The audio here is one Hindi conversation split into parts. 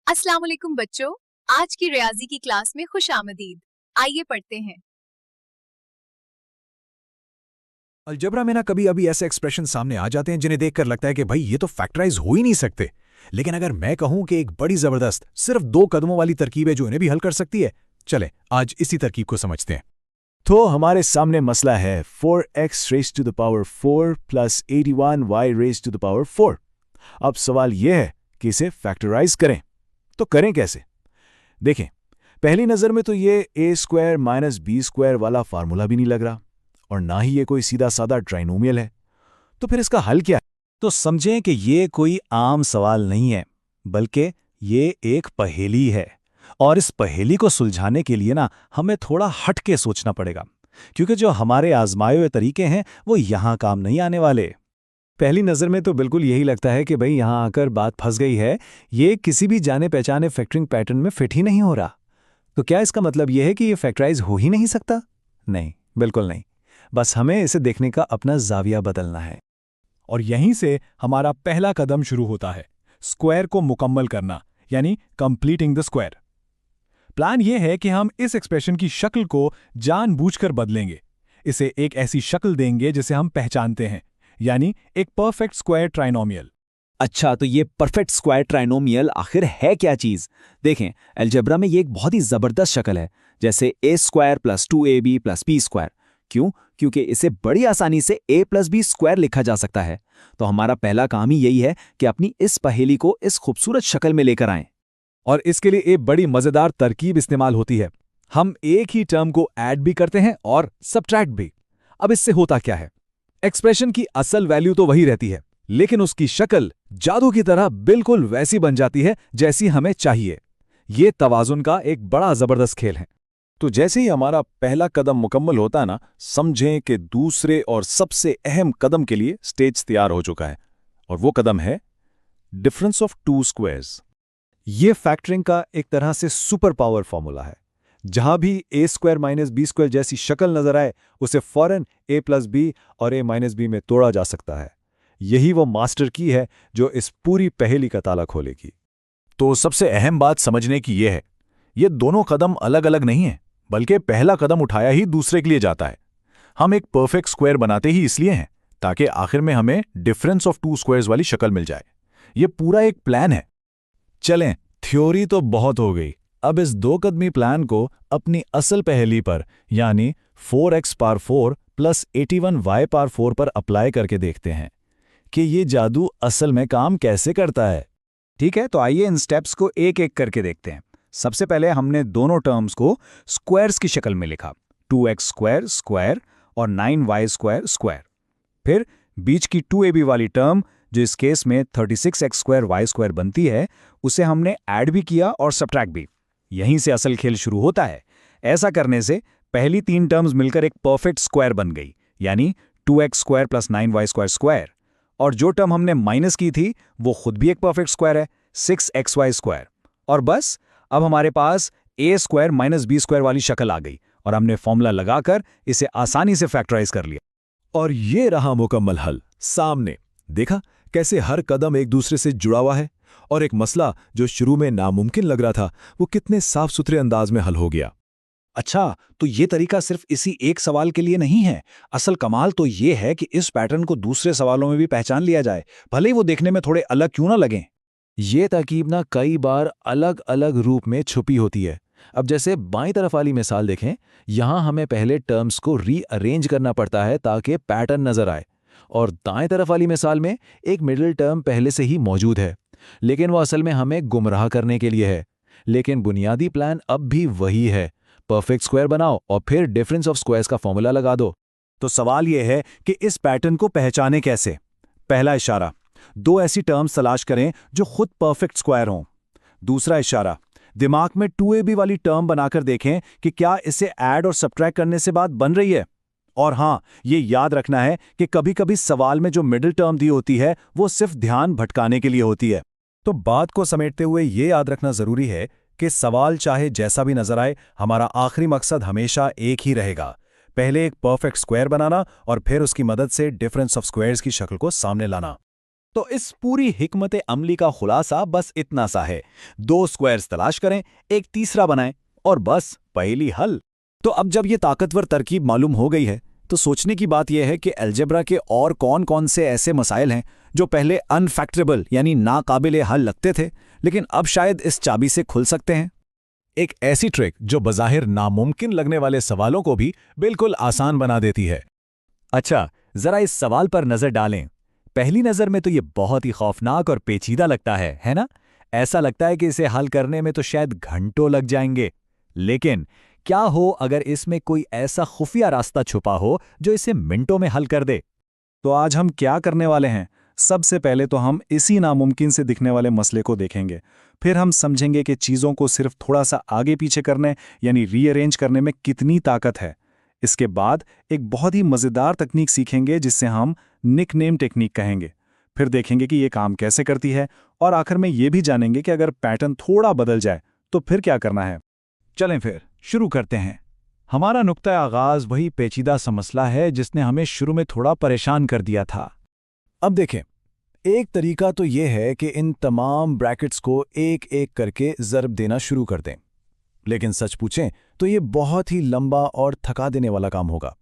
अस्सलाम वालेकुम बच्चों, आज की रियाजी की क्लास में खुशामदीद। आइए पढ़ते हैं। अलजबरा में ना कभी अभी ऐसे एक्सप्रेशन सामने आ जाते हैं जिन्हें देखकर लगता है कि भाई ये तो फैक्टराइज हो ही नहीं सकते। लेकिन अगर मैं कहूं कि एक बड़ी जबरदस्त सिर्फ 2 कदमों वाली तरकीब है जो इन्हें भी हल कर सकती है, चले आज इसी तरकीब को समझते हैं। तो हमारे सामने मसला है 4x raise to the power 4 plus 81y raise to the power 4। अब सवाल यह है कि इसे फैक्टराइज करें। तो करें कैसे? देखें, पहली नज़र में तो ये a square minus B square वाला फार्मूला भी नहीं लग रहा और ना ही ये कोई सीधा साधा ट्राइनोमियल है। तो फिर इसका हल क्या है? तो समझें कि ये कोई आम सवाल नहीं है, बल्कि ये एक पहेली है। और इस पहेली को सुलझाने के लिए ना हमें थोड़ा हट के सोचना पड़ेगा, क्योंकि जो हमारे आजमाए हुए तरीके हैं वो यहाँ काम नहीं आने वाले। पहली नज़र में तो बिल्कुल यही लगता है कि भाई यहाँ आकर बात फंस गई है, ये किसी भी जाने पहचाने फैक्टरिंग पैटर्न में फिट ही नहीं हो रहा। तो क्या इसका मतलब यह है कि ये फैक्टराइज हो ही नहीं सकता? नहीं, बिल्कुल नहीं। बस हमें इसे देखने का अपना जाविया बदलना है। और यहीं से हमारा पहला कदम शुरू होता है, स्क्वायर को मुकम्मल करना, यानी कंप्लीटिंग द स्क्वायर। प्लान यह है कि हम इस एक्सप्रेशन की शक्ल को जानबूझकर बदलेंगे। इसे एक ऐसी शक्ल देंगे जिसे हम पहचानते हैं, यानी एक परफेक्ट स्क्वायर ट्राइनोमियल। अच्छा, तो ये परफेक्ट स्क्वायर ट्राइनोमियल आखिर है क्या चीज़? देखें, अलजेब्रा में ये एक बहुत ही ज़बरदस्त शक्ल है, जैसे a square plus 2ab plus b square. क्यों? क्योंकि इसे बड़ी आसानी से a प्लस बी स्क्वायर लिखा जा सकता है। तो हमारा पहला काम ही यही है कि अपनी इस पहेली को इस खूबसूरत शक्ल में लेकर आएं। और इसके लिए एक बड़ी मज़ेदार तरकीब इस्तेमाल होती है। हम एक ही टर्म को ऐड भी करते हैं और सब्ट्रैक्ट भी। अब इससे होता क्या है? एक्सप्रेशन की असल वैल्यू तो वही रहती है, लेकिन उसकी शक्ल जादू की तरह बिल्कुल वैसी बन जाती है जैसी हमें चाहिए। ये तवाज़ुन का एक बड़ा ज़बरदस्त खेल है। तो जैसे ही हमारा पहला कदम मुकम्मल होता है ना, समझें कि दूसरे और सबसे अहम कदम के लिए स्टेज तैयार हो चुका है। और वो कदम है डिफरेंस ऑफ टू स्क्वायर्स। ये फैक्टरिंग का एक तरह से सुपर पावर फॉर्मूला है। जहां भी a square minus B square जैसी शक्ल नजर आए, उसे फौरन a प्लस बी और a माइनस बी में तोड़ा जा सकता है। यही वो मास्टर की है जो इस पूरी पहेली का ताला खोलेगी। तो सबसे अहम बात समझने की यह है, ये दोनों कदम अलग अलग नहीं हैं, बल्कि पहला कदम उठाया ही दूसरे के लिए जाता है। हम एक परफेक्ट स्क्वायर बनाते ही इसलिए हैं ताकि आखिर में हमें डिफरेंस ऑफ टू स्क्वायर्स वाली शक्ल मिल जाए। ये पूरा एक प्लान है। चलें, थ्योरी तो बहुत हो गई। अब इस 2 कदमी प्लान को अपनी असल पहेली पर, यानी 4x power 4 plus 81y power 4 पर अप्लाई करके देखते हैं कि ये जादू असल में काम कैसे करता है। ठीक है, तो आइए इन स्टेप्स को एक एक करके देखते हैं। सबसे पहले हमने दोनों टर्म्स को स्क्वायर्स की शक्ल में लिखा, 2x स्क्वायर स्क्वायर और 9y स्क्वायर स्क्वायर। फिर बीच की 2ab वाली टर्म, जो इस केस में 36x स्क्वायर y स्क्वायर बनती है, उसे हमने ऐड भी किया और सब्ट्रैक्ट भी। यहीं से असल खेल शुरू होता है। ऐसा करने से पहली 3 टर्म्स मिलकर एक परफेक्ट स्क्वायर बन गई, यानी 2x square plus 9y square square. और जो टर्म हमने माइनस की थी वो खुद भी एक परफेक्ट स्क्वायर है, 6xy स्क्वायर। और बस अब हमारे पास a square minus B square वाली शक्ल आ गई और हमने फॉर्मूला लगाकर इसे आसानी से फैक्टराइज कर लिया। और ये रहा मुकम्मल हल सामने। देखा कैसे हर कदम एक दूसरे से जुड़ा हुआ है, और एक मसला जो शुरू में नामुमकिन लग रहा था वो कितने साफ सुथरे अंदाज में हल हो गया। अच्छा, तो ये तरीका सिर्फ इसी एक सवाल के लिए नहीं है। असल कमाल तो ये है कि इस पैटर्न को दूसरे सवालों में भी पहचान लिया जाए, भले ही वो देखने में थोड़े अलग क्यों ना लगें। ये तरकीब ना कई बार अलग अलग रूप में छुपी होती है। अब जैसे बाईं तरफ वाली मिसाल देखें, यहाँ हमें पहले टर्म्स को रीअरेंज करना पड़ता है ताकि पैटर्न नजर आए। और दाएं तरफ वाली मिसाल में एक मिडिल टर्म पहले से ही मौजूद है, लेकिन वो असल में हमें गुमराह करने के लिए है। लेकिन बुनियादी प्लान अब भी वही है, परफेक्ट स्क्वायर बनाओ और फिर डिफरेंस ऑफ स्क्वायर्स का फॉर्मूला लगा दो। तो सवाल यह है कि इस पैटर्न को पहचाने कैसे। पहला इशारा, 2 ऐसी टर्म्स तलाश करें जो खुद परफेक्ट स्क्वायर हों। दूसरा इशारा, दिमाग में 2ab वाली टर्म बनाकर देखें कि क्या इसे ऐड और सब्ट्रैक्ट करने से बात बन रही है। और हाँ, ये याद रखना है कि कभी कभी सवाल में जो मिडिल टर्म दी होती है वो सिर्फ ध्यान भटकाने के लिए होती है। तो बात को समेटते हुए ये याद रखना जरूरी है कि सवाल चाहे जैसा भी नजर आए, हमारा आखिरी मकसद हमेशा एक ही रहेगा, पहले एक परफेक्ट स्क्वायर बनाना और फिर उसकी मदद से डिफरेंस ऑफ स्क्वायर्स की शक्ल को सामने लाना। तो इस पूरी हिकमत अमली का खुलासा बस इतना सा है, 2 स्क्वायर्स तलाश करें, एक तीसरा बनाएं और बस पहेली हल। तो अब जब ये ताकतवर तरकीब मालूम हो गई है तो सोचने की बात यह है कि अलजेब्रा के और कौन-कौन से ऐसे मसाइल हैं जो पहले अनफैक्टरेबल यानी नाकाबिले हल लगते थे, लेकिन अब शायद इस चाबी से खुल सकते हैं। एक ऐसी ट्रिक जो बज़ाहिर नामुमकिन लगने वाले सवालों को भी बिल्कुल आसान बना देती है। अच्छा, जरा इस सवाल पर नजर डालें। पहली नजर में तो ये बहुत ही खौफनाक और पेचीदा लगता है ना? ऐसा लगता है कि इसे हल करने में तो शायद घंटों लग जाएंगे। लेकिन क्या हो अगर इसमें कोई ऐसा खुफिया रास्ता छुपा हो जो इसे मिनटों में हल कर दे? तो आज हम क्या करने वाले हैं? सबसे पहले तो हम इसी नामुमकिन से दिखने वाले मसले को देखेंगे। फिर हम समझेंगे कि चीज़ों को सिर्फ थोड़ा सा आगे पीछे करने यानी रीअरेंज करने में कितनी ताकत है। इसके बाद एक बहुत ही मज़ेदार तकनीक सीखेंगे जिसे हम निकनेम टेक्निक कहेंगे। फिर देखेंगे कि ये काम कैसे करती है और आखिर में ये भी जानेंगे कि अगर पैटर्न थोड़ा बदल जाए तो फिर क्या करना है। चलें फिर शुरू करते हैं। हमारा नुक्ता आगाज़ वही पेचीदा सा मसला है जिसने हमें शुरू में थोड़ा परेशान कर दिया था। अब देखें, एक तरीका तो ये है कि इन तमाम ब्रैकेट्स को एक एक करके ज़र्ब देना शुरू कर दें। लेकिन सच पूछें तो ये बहुत ही लंबा और थका देने वाला काम होगा।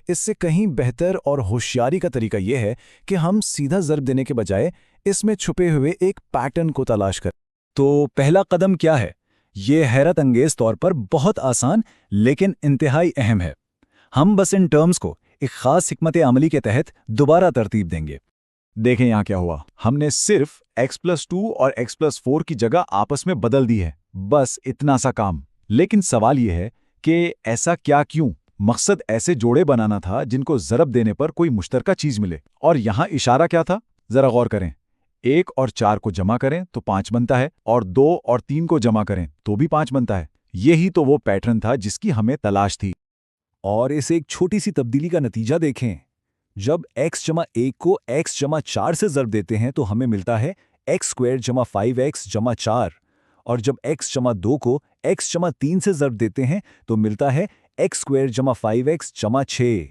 इससे कहीं बेहतर और होशियारी का तरीका यह है कि हम सीधा ज़र्ब देने के बजाय इसमें छुपे हुए एक पैटर्न को तलाश करें। तो पहला कदम क्या है? ये हैरत अंगेज तौर पर बहुत आसान लेकिन इंतहाई अहम है। हम बस इन टर्म्स को एक ख़ास हिकमत अमली के तहत दोबारा तरतीब देंगे। देखें यहाँ क्या हुआ। हमने सिर्फ x+2 और x+4 की जगह आपस में बदल दी है, बस इतना सा काम। लेकिन सवाल यह है कि ऐसा क्यों? मकसद ऐसे जोड़े बनाना था जिनको ज़रब देने पर कोई मुश्तरका चीज़ मिले। और यहाँ इशारा क्या था? ज़रा गौर करें। 1 और 4 को जमा करें तो 5 बनता है और 2 और 3 को जमा करें तो भी 5 बनता है। यही तो वो पैटर्न था जिसकी हमें तलाश थी। और इस एक छोटी सी तब्दीली का नतीजा देखें। जब x/1 को x/4 से ज़र्ब देते हैं तो हमें मिलता है x² 5x/4 और जब x/2 को x/3 से ज़र्ब देते हैं तो मिलता है x² 5x/6।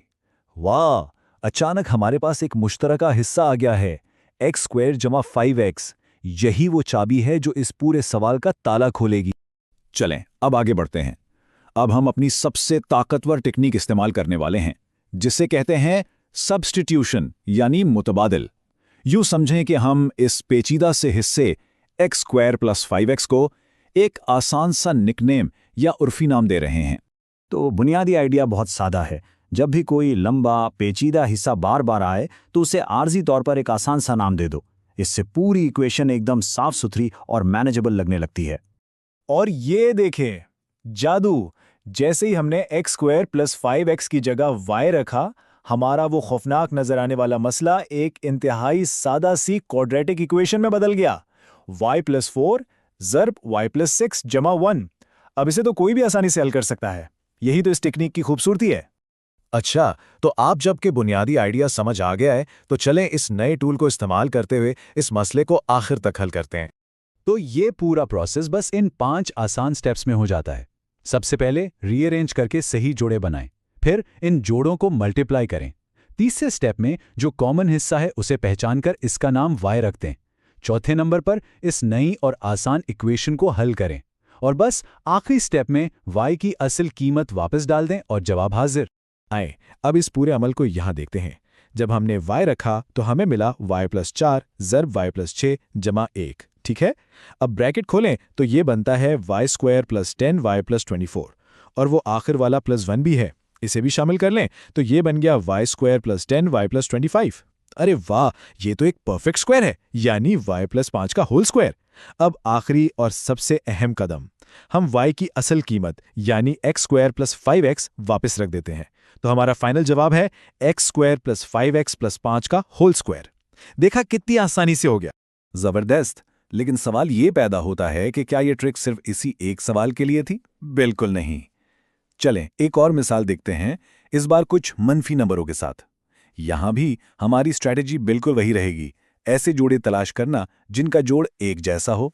वाह! अचानक हमारे पास एक मुश्तरका हिस्सा आ गया है, x² 5x। यही वो चाबी है जो इस पूरे सवाल का ताला खोलेगी। चलें, अब आगे बढ़ते हैं। अब हम अपनी सबसे ताकतवर टेक्निक इस्तेमाल करने वाले हैं, जिसे कहते हैं सब्स्टिट्यूशन यानी मुतबादिल। यूं समझें कि हम इस पेचीदा से हिस्से x² + 5x को एक आसान सा निकनेम या उर्फी नाम दे रहे हैं। तो बुनियादी आइडिया बहुत सादा है। जब भी कोई लंबा पेचीदा हिस्सा बार बार आए तो उसे आर्जी तौर पर एक आसान सा नाम दे दो। इससे पूरी इक्वेशन एकदम साफ सुथरी और मैनेजेबल लगने लगती है। और ये देखें, जादू! जैसे ही हमने x² + 5x की जगह y रखा, हमारा वो खौफनाक नजर आने वाला मसला एक इंतहाई सादा सी क्वाड्रेटिक इक्वेशन में बदल गया। y+4 ज़र्ब y+6 = 1। अब इसे तो कोई भी आसानी से हल कर सकता है। यही तो इस टेक्निक की खूबसूरती है। अच्छा, तो आप जब के बुनियादी आइडिया समझ आ गया है तो चलें इस नए टूल को इस्तेमाल करते हुए इस मसले को आखिर तक हल करते हैं। तो ये पूरा प्रोसेस बस इन 5 आसान स्टेप्स में हो जाता है। सबसे पहले रीअरेंज करके सही जोड़े बनाएं, फिर इन जोड़ों को मल्टीप्लाई करें। तीसरे स्टेप में जो कॉमन हिस्सा है उसे पहचानकर इसका नाम y रख दें। चौथे नंबर पर इस नई और आसान इक्वेशन को हल करें और बस आखिरी स्टेप में y की असल कीमत वापस डाल दें और जवाब हाजिर। आए, अब इस पूरे अमल को यहाँ देखते हैं। जब हमने y रखा तो हमें मिला y+4 ज़र्ब y+6 = 1। ठीक है, अब ब्रैकेट खोलें तो ये बनता है y² + 10y+24 और वो आखिर वाला +1 भी है, इसे भी शामिल कर लें तो ये बन गया y² + 10y+25। अरे वाह, ये तो एक परफेक्ट स्क्वायर है, यानी y+5 का होल स्क्वायर। अब आखिरी और सबसे अहम कदम, हम y की असल कीमत यानी x² + 5x वापस रख देते हैं। तो हमारा फाइनल जवाब है x² + 5x + 5 का होल स्क्वायर। देखा कितनी आसानी से हो गया। जबरदस्त। लेकिन सवाल ये पैदा होता है कि क्या ये ट्रिक सिर्फ इसी एक सवाल के लिए थी? बिल्कुल नहीं। चलें एक और मिसाल देखते हैं, इस बार कुछ मनफी नंबरों के साथ। यहां भी हमारी स्ट्रैटेजी बिल्कुल वही रहेगी, ऐसे जोड़े तलाश करना जिनका जोड़ एक जैसा हो।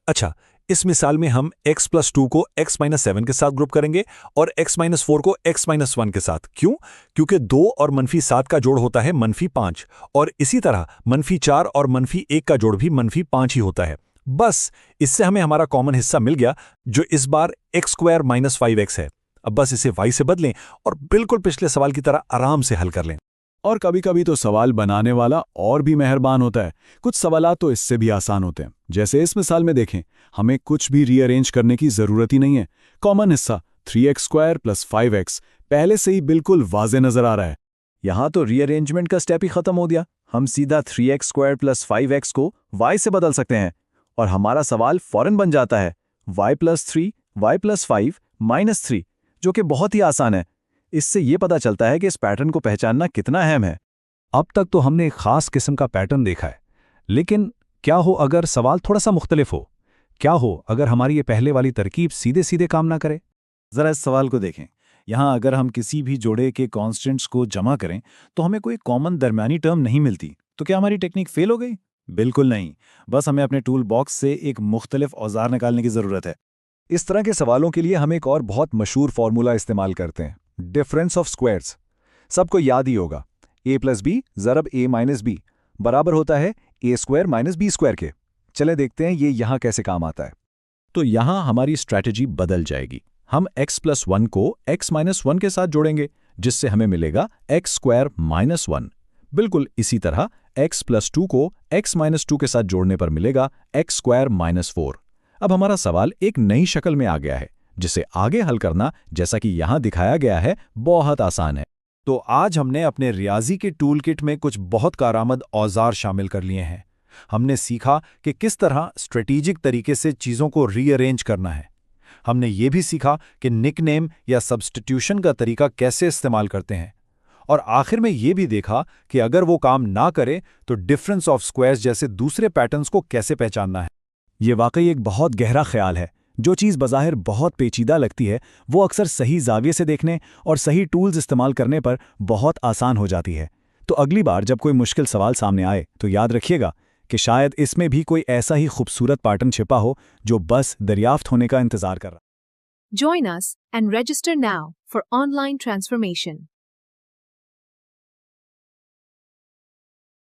अच्छा, इस मिसाल में हम x+2 को x-7 के साथ ग्रुप करेंगे और x-4 को x-1 के साथ। क्यों? क्योंकि 2 और -7 का जोड़ होता है -5 और इसी तरह -4 और -1 का जोड़ भी -5 ही होता है। बस इससे हमें हमारा कॉमन हिस्सा मिल गया जो इस बार x² - 5x है। अब बस इसे y से बदलें और बिल्कुल पिछले सवाल की तरह आराम से हल कर लें। और कभी-कभी तो सवाल बनाने वाला और भी मेहरबान होता है। कुछ सवालात तो इससे भी आसान होते हैं। जैसे इस मिसाल में देखें, हमें कुछ भी रीअरेंज करने की ज़रूरत ही नहीं है। कॉमन हिस्सा 3x² + 5x पहले से ही बिल्कुल वाज़े नज़र आ रहा है। यहाँ तो रीअरेंजमेंट का स्टेप ही खत्म हो गया। हम सीधा 3x² + 5x को y से बदल सकते हैं और हमारा सवाल फौरन बन जाता है y+3 y+5 -3, जो कि बहुत ही आसान है। इससे ये पता चलता है कि इस पैटर्न को पहचानना कितना अहम है। अब तक तो हमने एक खास किस्म का पैटर्न देखा है, लेकिन क्या हो अगर सवाल थोड़ा सा मुख्तलिफ हो? क्या हो अगर हमारी ये पहले वाली तरकीब सीधे सीधे काम ना करे? ज़रा इस सवाल को देखें। यहाँ अगर हम किसी भी जोड़े के कॉन्स्टेंट्स को जमा करें तो हमें कोई कॉमन दरमियानी टर्म नहीं मिलती, तो क्या हमारी टेक्निक फेल हो गई? बिल्कुल नहीं। बस हमें अपने टूल बॉक्स से एक मुख्तलिफ औजार निकालने की ज़रूरत है। इस तरह के सवालों के लिए हम एक और बहुत मशहूर फॉर्मूला इस्तेमाल करते हैं, डिफरेंस ऑफ स्क्वायर्स। सबको याद ही होगा, a + b ज़रब a - b बराबर होता है a² - b² के। चले देखते हैं ये यहाँ कैसे काम आता है। तो यहाँ हमारी स्ट्रैटेजी बदल जाएगी। हम x+1 को x-1 के साथ जोड़ेंगे, जिससे हमें मिलेगा x² - 1। बिल्कुल इसी तरह x+2 को x-2 के साथ जोड़ने पर मिलेगा x² - 4। अब हमारा सवाल एक नई शक्ल में आ गया है, जिसे आगे हल करना, जैसा कि यहाँ दिखाया गया है, बहुत आसान है। तो आज हमने अपने रियाजी के टूल किट में कुछ बहुत कारआमद औजार शामिल कर लिए हैं। हमने सीखा कि किस तरह स्ट्रेटेजिक तरीके से चीज़ों को रीअरेंज करना है। हमने ये भी सीखा कि निकनेम या सब्स्टिट्यूशन का तरीका कैसे इस्तेमाल करते हैं। और आखिर में ये भी देखा कि अगर वो काम ना करे तो डिफरेंस ऑफ स्क्वायर्स जैसे दूसरे पैटर्न्स को कैसे पहचानना है। ये वाकई एक बहुत गहरा ख्याल है। जो चीज़ बज़ाहिर बहुत पेचीदा लगती है, वो अक्सर सही ज़ाविये से देखने और सही टूल्स इस्तेमाल करने पर बहुत आसान हो जाती है। तो अगली बार जब कोई मुश्किल सवाल सामने आए तो याद रखिएगा कि शायद इसमें भी कोई ऐसा ही खूबसूरत पैटर्न छिपा हो जो बस दरियाफ्त होने का इंतज़ार कर रहा है। Join us and register now for online transformation.